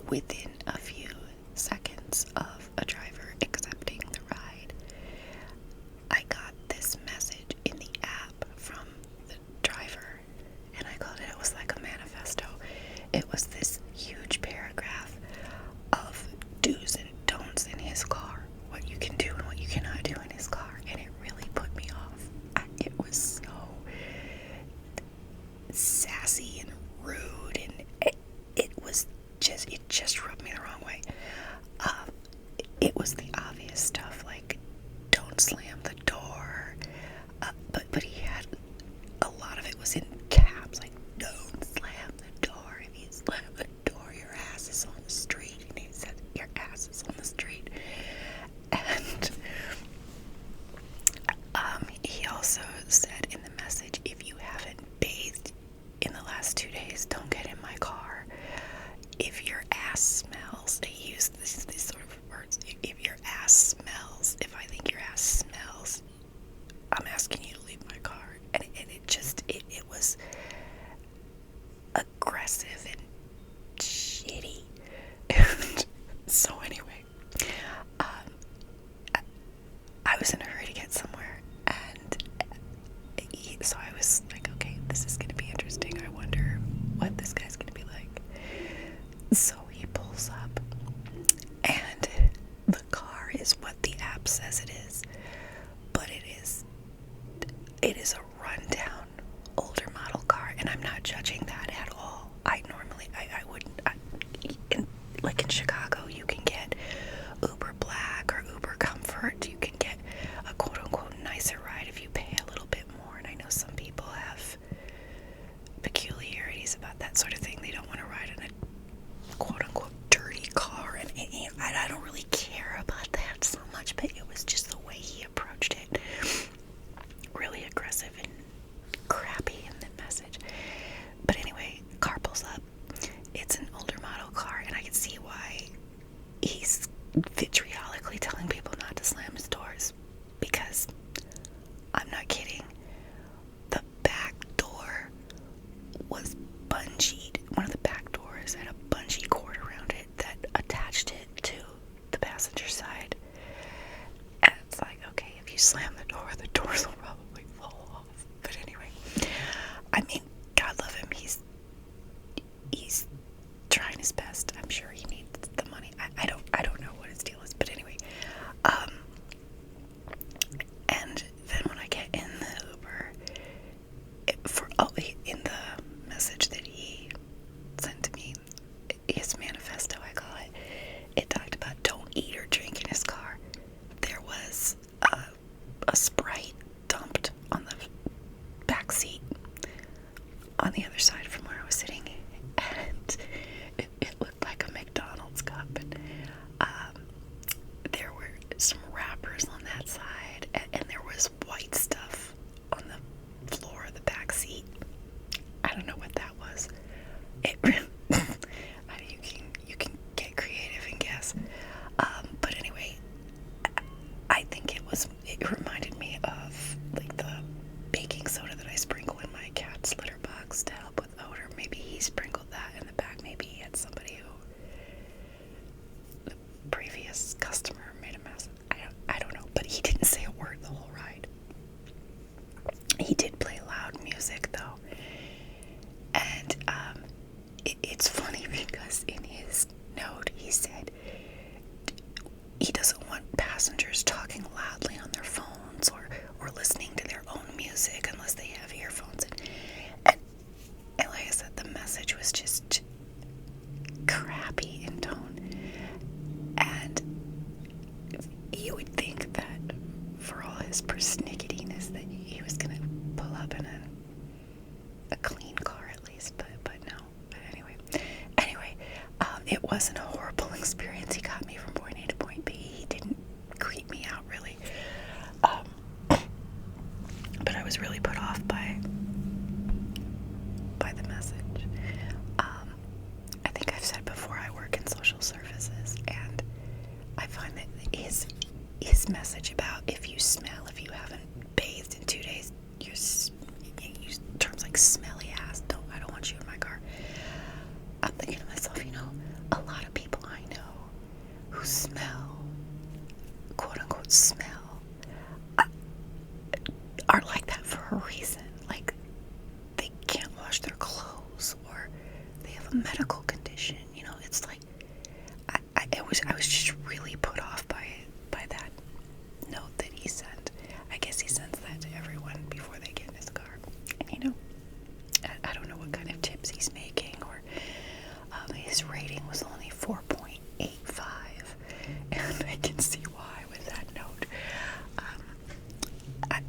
within a few seconds of a driver accepting the ride, I got this message in the app from the driver, and I called it was like a manifesto. It was this huge paragraph of do's and don'ts in his car, what you can do and what you cannot do in his car, and it really put me off. It was so sassy and rude, and it just rubbed me the wrong way. It was the obvious stuff, like don't slam the door, but he had a lot of it was in caps, like don't slam the door. If you slam the door, your ass is on the street. And he said your ass is on the street. And he also said in the message, if you haven't bathed in the last 2 days, don't get in my car. If your ass smells, he used these sort of words. If your ass smells, if I think your ass smells, I'm asking you to leave my car. And it was aggressive and shitty. And so anyway, I was in a hurry to get somewhere, and so I was like, okay, this is gonna be interesting. I wonder what this guy's gonna be like. So he pulls up, and the car is what the app says it is, but it is a rundown older model car, and I'm not judging that at all. I wouldn't, like in Chicago, you can get Uber Black or Uber Comfort. You can get a quote-unquote nicer ride if you pay a little bit more, and I know some people have peculiarities about that sort of thing. They don't want to ride in a quote-unquote dirty car, and I don't really care about that so much, but it was just the way he approached it. Really aggressive and crappy in the message. But anyway, car pulls up. It's an older model car, and I can see why he's vitriolically telling people not to slam his doors, because I'm not kidding. The back door was bungeed. One of the back doors had a bungee cord around it that attached it to the passenger side. And it's like, okay, if you slam the doors will probably fall off. But anyway, I mean, God love him. He's trying his best. I'm sure he needs the money. I don't know what his deal is, but anyway. And then when I get in the Uber, in the message that he sent to me, his manifesto, I call it, it talked about don't eat or drink in his car. There was a Sprite dumped on the back seat on the other side from where I was sitting, and it looked like a McDonald's cup, and there were some wrappers on that side, and there was white stuff on the floor of the back seat. I don't know what that was. It really, I mean, you can get creative and guess. But anyway, I think it reminded me of like the baking soda that I sprinkle in my cat's litter box to help with odor. Maybe he sprinkled that in the back. Maybe he had somebody who the previous customer made a mess. I don't know, but he didn't say a word the whole ride. He did play loud music though, and it's funny because in his note he said he doesn't want passengers talking loudly on their phones or listening to their own music unless they have earphones in. And like I said, the message was just crappy in tone. And you would think that for all his persnicketyness that he was gonna pull up in a clean car at least, but no. But anyway, it wasn't a horrible experience. He got me from point A to point B. He didn't creep me out really. But I was really put off by the message. I think I've said before, I work in social services, and I find that his message about if you haven't bathed in 2 days, you use terms like smelly ass. I don't want you in my car. I'm thinking to myself, a lot of people I know who smell, quote unquote, smell, are like that for a reason. Like, they can't wash their clothes, or they have a medical condition. It's like, I was just really put off by that note that he sent. I guess he sends that to everyone before they get in his car. And I don't know what kind of tips he's making, or his rating was only 4.85, and I can see why with that note.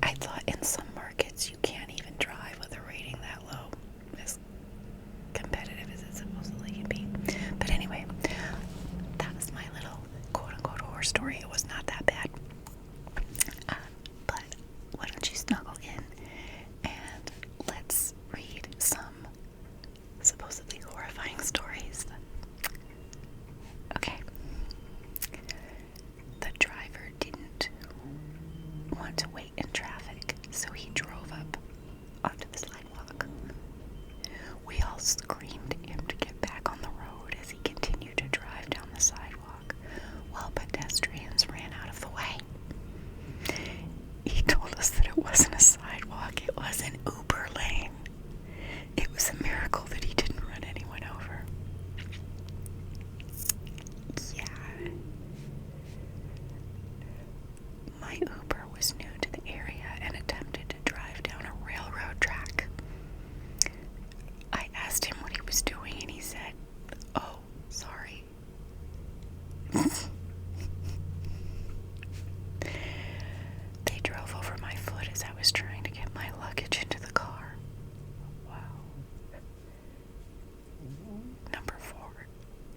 I thought in some markets you can't even drive with a rating that low, as competitive as it supposedly can be. But anyway, that was my little quote-unquote horror story. It was not that bad. But why don't you snuggle in and let's read some supposedly horrifying stories. Okay. The driver didn't want to wait in traffic, so he drove up onto the sidewalk. We all screamed at him to get back on the road as he continued to drive down the sidewalk while pedestrians ran out of the way. He told us that it wasn't a sidewalk, it was an Uber lane. It was a miracle that he didn't run anyone over. Yeah. My Uber was new to the area and attempted to drive down a railroad track. I asked him what he was doing, and he said, "Oh, sorry." They drove over my foot as I was trying to get my luggage into the car. Wow. Number 4.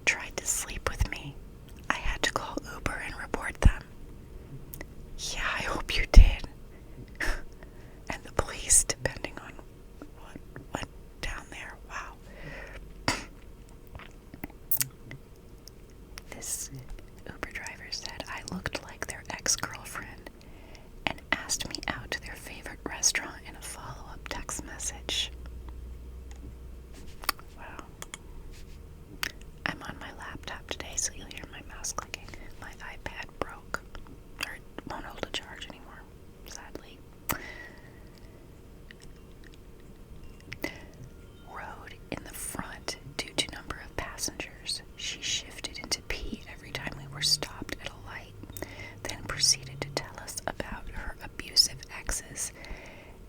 Tried to sleep with me. I had to call Uber and report them. Yeah, I hope you did. And the police, depending on what went down there. Wow. This Uber driver said I looked like their ex-girlfriend and asked me out to their favorite restaurant in a follow-up text message. Wow. I'm on my laptop today, so you'll hear my mouse clicking. My iPad broke, or it won't hold a charge anymore, sadly. Rode in the front due to number of passengers. She shifted into P every time we were stopped at a light, then proceeded to tell us about her abusive exes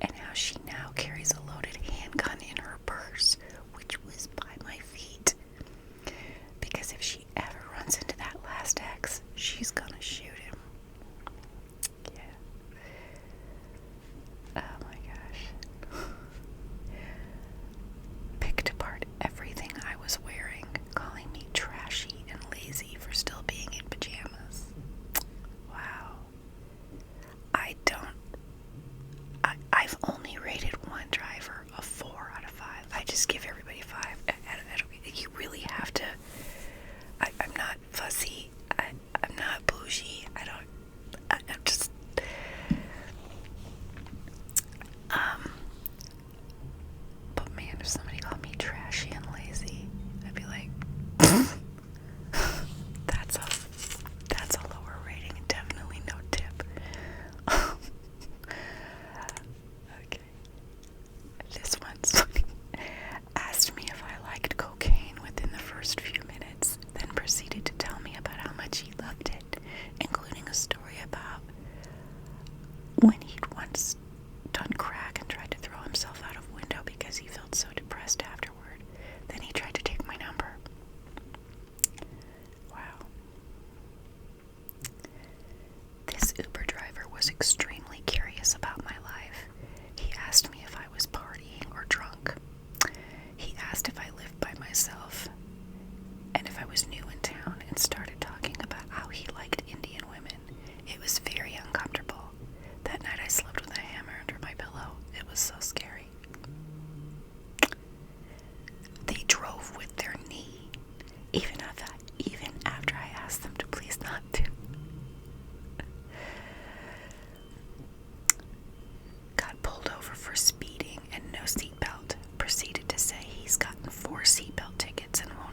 and how she now carries a loaded handgun in her purse, which was by my feet. Because if she ever runs into that last ex, she's gonna shoot him. Yeah. Oh my gosh. Picked apart everything I was wearing, calling me trashy and lazy for still being in pajamas. Wow. I've only rated one driver a 4 out of 5. I just give everybody 5. You really have to. I'm not fussy. I'm not bougie. I'm just. But man, if somebody called me trashy and lazy, I'd be like, that's a lower rating and definitely no tip. Okay. This one's funny. Asked me if I liked cocaine within the first few minutes, then proceeded to tell me about how much he loved it, including a story about when he'd once done crack and tried to throw himself out of a window because he felt so depressed afterward. Then he tried to take my number. Wow. This Uber driver was extremely curious about my life. He asked me if I was partying or drunk. He asked if I lived by myself and if I was new in town, and started talking about how he liked Indian women. It was very uncomfortable. That night I slept with a hammer under my pillow. It was so scary. They drove with their knee, even after I asked them to please not to. Got pulled over for speeding and no seatbelt. Proceeded to say he's gotten 4 seatbelt tickets and won't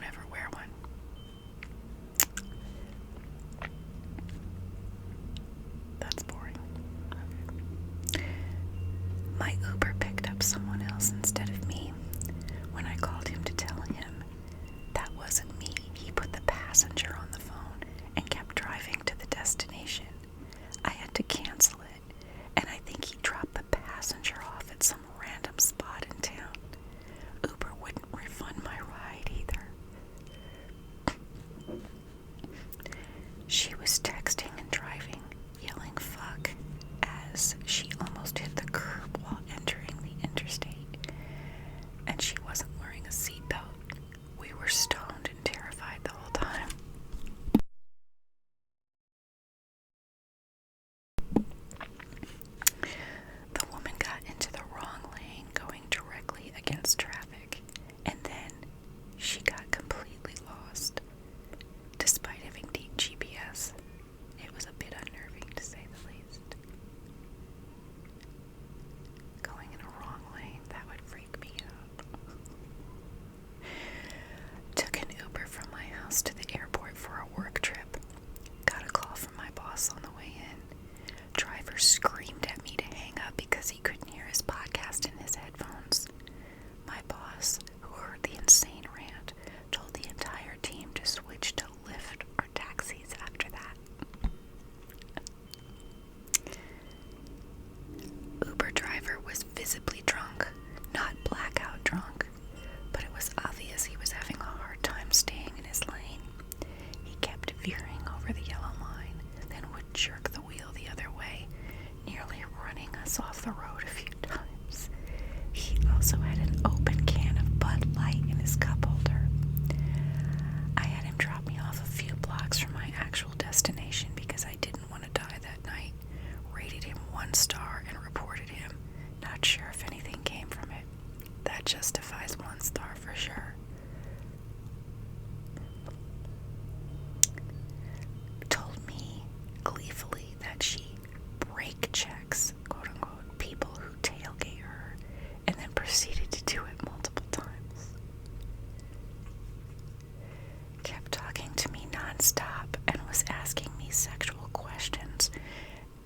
stop and was asking me sexual questions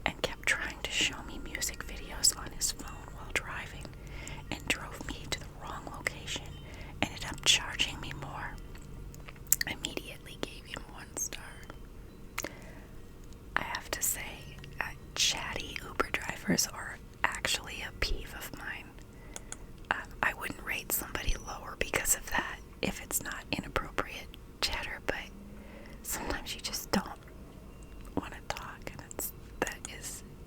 and kept trying to show me music videos on his phone while driving and drove me to the wrong location, ended up charging me more. Immediately gave him 1 star. I have to say, chatty Uber drivers are actually a peeve of mine. I wouldn't rate somebody lower because of that if it's not inappropriate chatter, but sometimes you just don't want to talk, and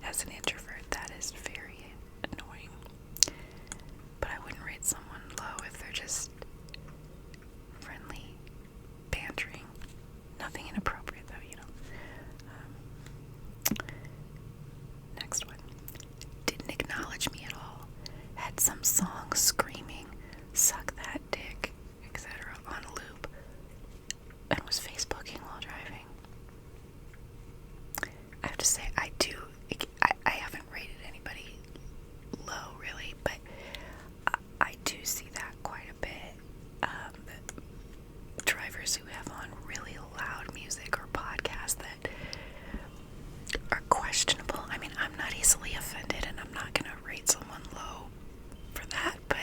as an introvert, that is very annoying. But I wouldn't rate someone low if they're just friendly, bantering, nothing inappropriate though, Next one. Didn't acknowledge me at all. Had some song screaming, suck that dick, etc. on a loop, and was Facebooking while driving. I have to say, I haven't rated anybody low really, but I do see that quite a bit. The drivers who have on really loud music or podcasts that are questionable. I mean, I'm not easily offended, and I'm not gonna rate someone low for that, but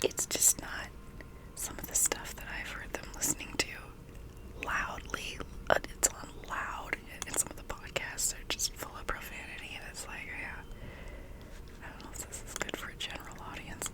it's just not some of the stuff that I've heard them listening to loudly. It's on loud, and some of the podcasts are just full of profanity, and it's like, yeah, I don't know if this is good for a general audience.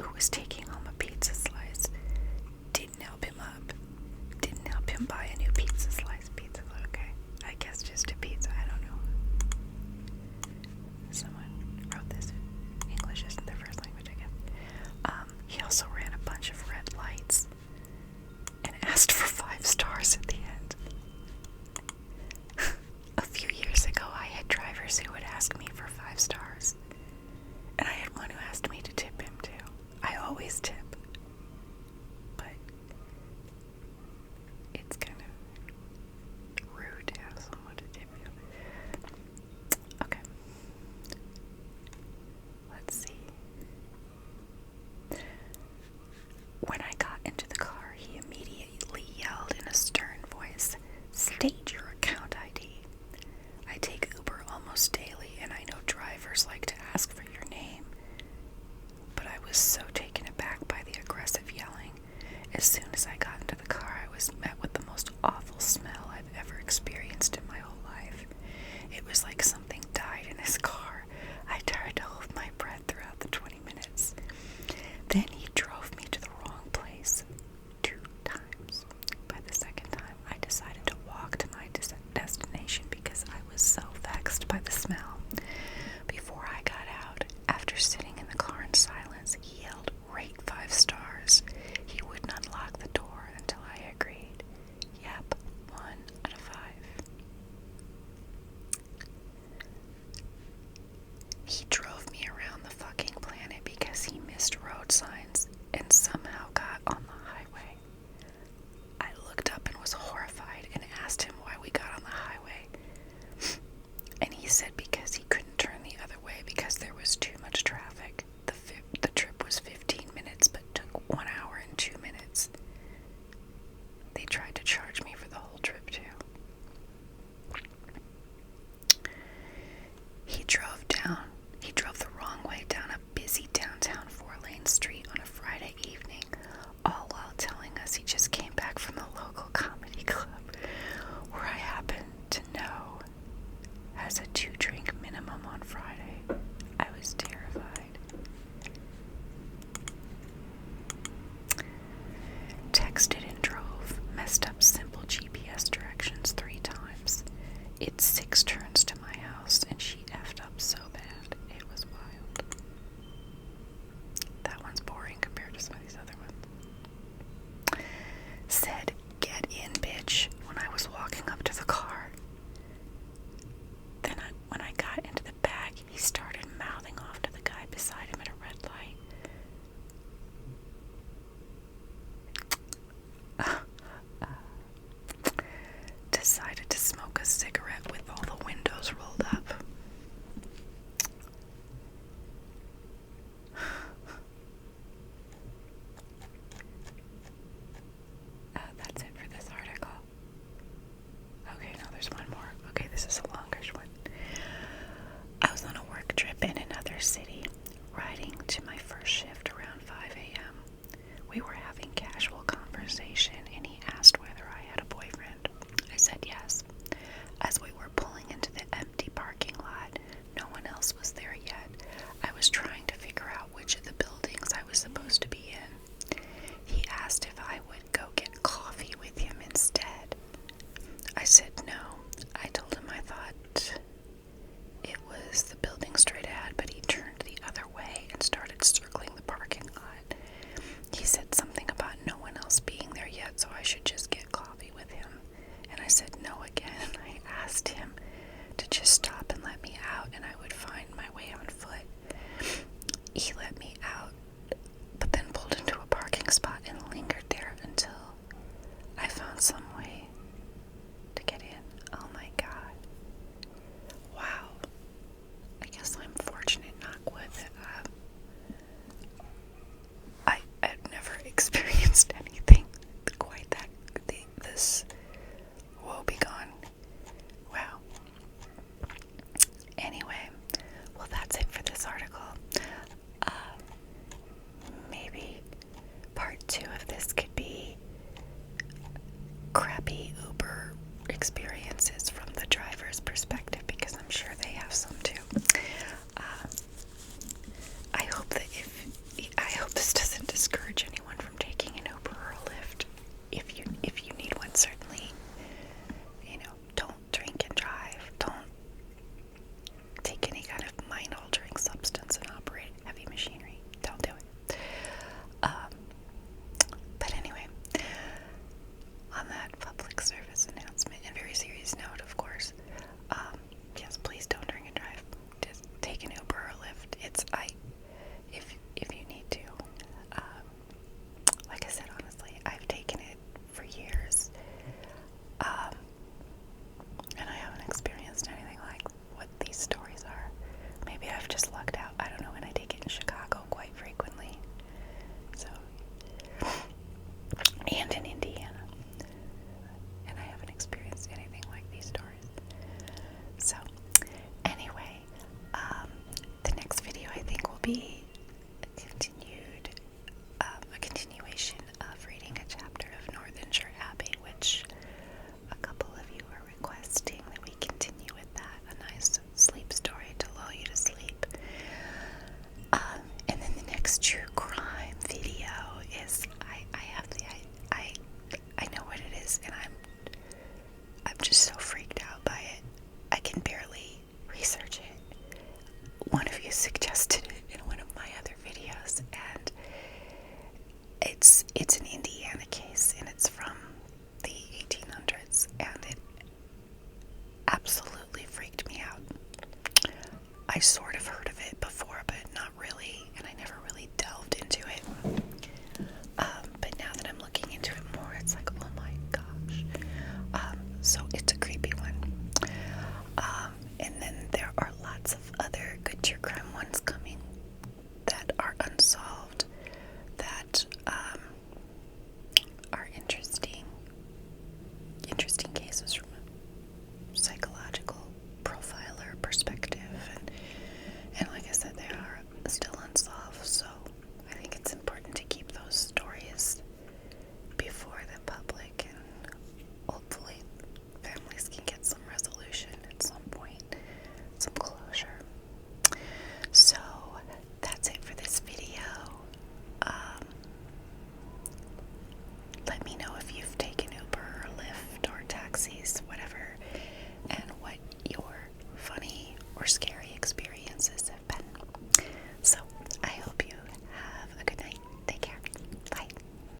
who was taking home a pizza slice didn't help him up. Didn't help him buy a new pizza slice. Pizza, okay. I guess just a pizza, I don't know. Someone wrote this. English isn't their first language, I guess. He also ran a bunch of red lights and asked for 5 stars at the end. A few years ago, I had drivers who would ask me for 5 stars. And I had one who asked me to tip him too. I always tip. But it's kind of rude to have someone to tip you. Okay. Let's see. When I got into the car, he immediately yelled in a stern voice, "State your account ID." I take Uber almost daily, and I know drivers like to ask for your name. But I was so taken aback by the aggressive yelling. As soon as I got into the car, I was met with the most awful smell I've ever experienced in my whole life. It was like something died in his car. I tried to hold my breath throughout the 20 minutes. Then he drove me to the wrong place 2 times. By the second time, I decided to walk to my destination because I was so vexed by the smell. Before I got out, after sitting in the car in silence, he yelled, "Rate 5 stars." He wouldn't unlock the door until I agreed. Yep, 1 out of 5. He drove me around the fucking planet because he missed road signs and somehow got on the highway. I looked up and was horrified and asked him why we got on the highway. And he said because he couldn't turn the other way because there was too much traffic. The trip was 15 minutes but took 1 hour and 2 minutes. They tried to charge me for the whole trip too. He drove the wrong way down a busy downtown 4-lane street on a Friday evening, all while telling us he just came back from the local comedy club, where I happen to know has a 2-drink minimum on Friday. I was terrified. Texted and drove, messed up simple GPS directions 3 times. It's 6 turns to my house, and she effed up so bad. It was wild. That one's boring compared to some of these other ones. Said, "Get in, bitch," when I was walking up to the car. Then when I got into the back, he started mouthing off to the guy beside him at a red light. Decided to smoke a cigarette with all the windows rolled up. That's it for this article. Okay, no, there's one more. Okay, this is a longer one. I was on a work trip in another city, riding to my first shift around 5 a.m. We were having casual conversation, and he asked whether I had a boyfriend. I said yes. As we were pulling into the empty parking lot, no one else was there yet. I was trying to figure out which of the buildings I was supposed to be in. He asked if I would go get coffee with him instead. I said no. I told him I thought it was the building straight ahead, but he turned the other way and started circling the parking lot. He said something about no one else being there yet, so I should just get coffee with him. And I said no again. I asked him to just stop and let me out, and I would find my way on foot. He let me out, but then pulled into a parking spot and lingered there until I found some way to get in. Oh my God. Wow. I guess I'm fortunate, knock wood, that I've never experienced anything quite that, this woebegone. Wow. Anyway, well, that's it for this article. Maybe part 2 and I